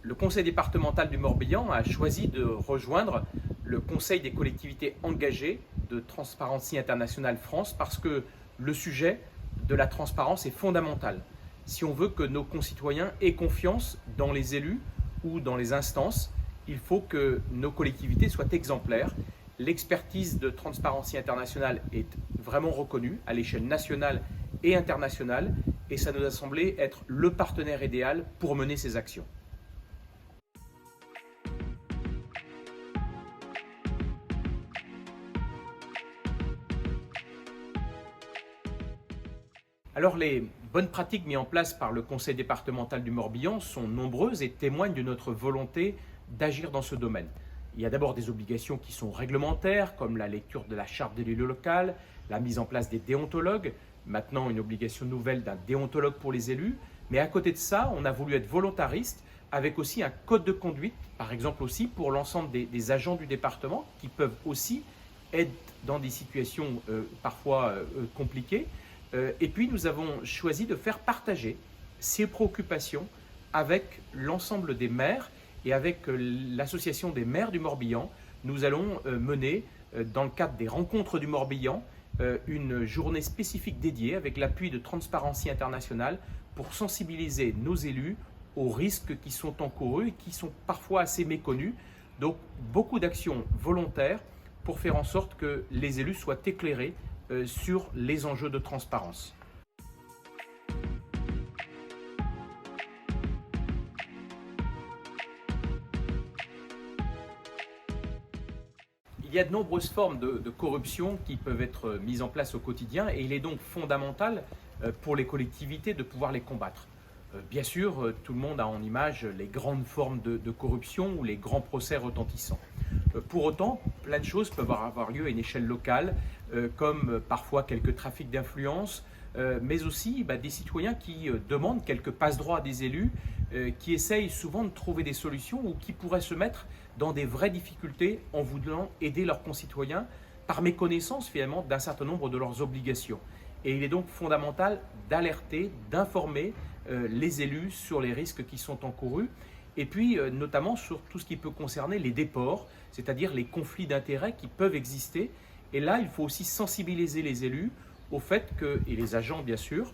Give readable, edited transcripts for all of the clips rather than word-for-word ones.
Le conseil départemental du Morbihan a choisi de rejoindre le conseil des collectivités engagées de Transparency International France parce que le sujet de la transparence est fondamental. Si on veut que nos concitoyens aient confiance dans les élus ou dans les instances, il faut que nos collectivités soient exemplaires. L'expertise de Transparency International est vraiment reconnue à l'échelle nationale et internationale et ça nous a semblé être le partenaire idéal pour mener ces actions. Alors les bonnes pratiques mises en place par le conseil départemental du Morbihan sont nombreuses et témoignent de notre volonté d'agir dans ce domaine. Il y a d'abord des obligations qui sont réglementaires, comme la lecture de la charte de l'élu local, la mise en place des déontologues, maintenant une obligation nouvelle d'un déontologue pour les élus. Mais à côté de ça, on a voulu être volontariste avec aussi un code de conduite, par exemple aussi pour l'ensemble des agents du département qui peuvent aussi être dans des situations parfois compliquées. Et puis nous avons choisi de faire partager ces préoccupations avec l'ensemble des maires et avec l'association des maires du Morbihan. Nous allons mener, dans le cadre des rencontres du Morbihan, une journée spécifique dédiée avec l'appui de Transparency International pour sensibiliser nos élus aux risques qui sont encourus et qui sont parfois assez méconnus. Donc beaucoup d'actions volontaires pour faire en sorte que les élus soient éclairés sur les enjeux de transparence. Il y a de nombreuses formes de corruption qui peuvent être mises en place au quotidien et il est donc fondamental pour les collectivités de pouvoir les combattre. Bien sûr, tout le monde a en image les grandes formes de corruption ou les grands procès retentissants. Pour autant, plein de choses peuvent avoir lieu à une échelle locale, comme parfois quelques trafics d'influence, mais aussi des citoyens qui demandent quelques passe-droits à des élus, qui essayent souvent de trouver des solutions ou qui pourraient se mettre dans des vraies difficultés en voulant aider leurs concitoyens par méconnaissance finalement d'un certain nombre de leurs obligations. Et il est donc fondamental d'alerter, d'informer les élus sur les risques qui sont encourus et puis notamment sur tout ce qui peut concerner les déports, c'est-à-dire les conflits d'intérêts qui peuvent exister. Et là, il faut aussi sensibiliser les élus au fait que, et les agents bien sûr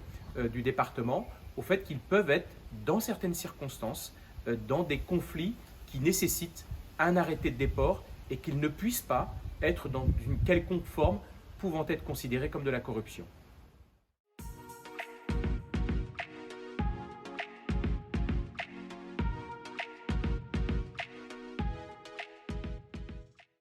du département, au fait qu'ils peuvent être dans certaines circonstances dans des conflits qui nécessitent un arrêté de déport et qu'ils ne puissent pas être dans une quelconque forme pouvant être considérés comme de la corruption.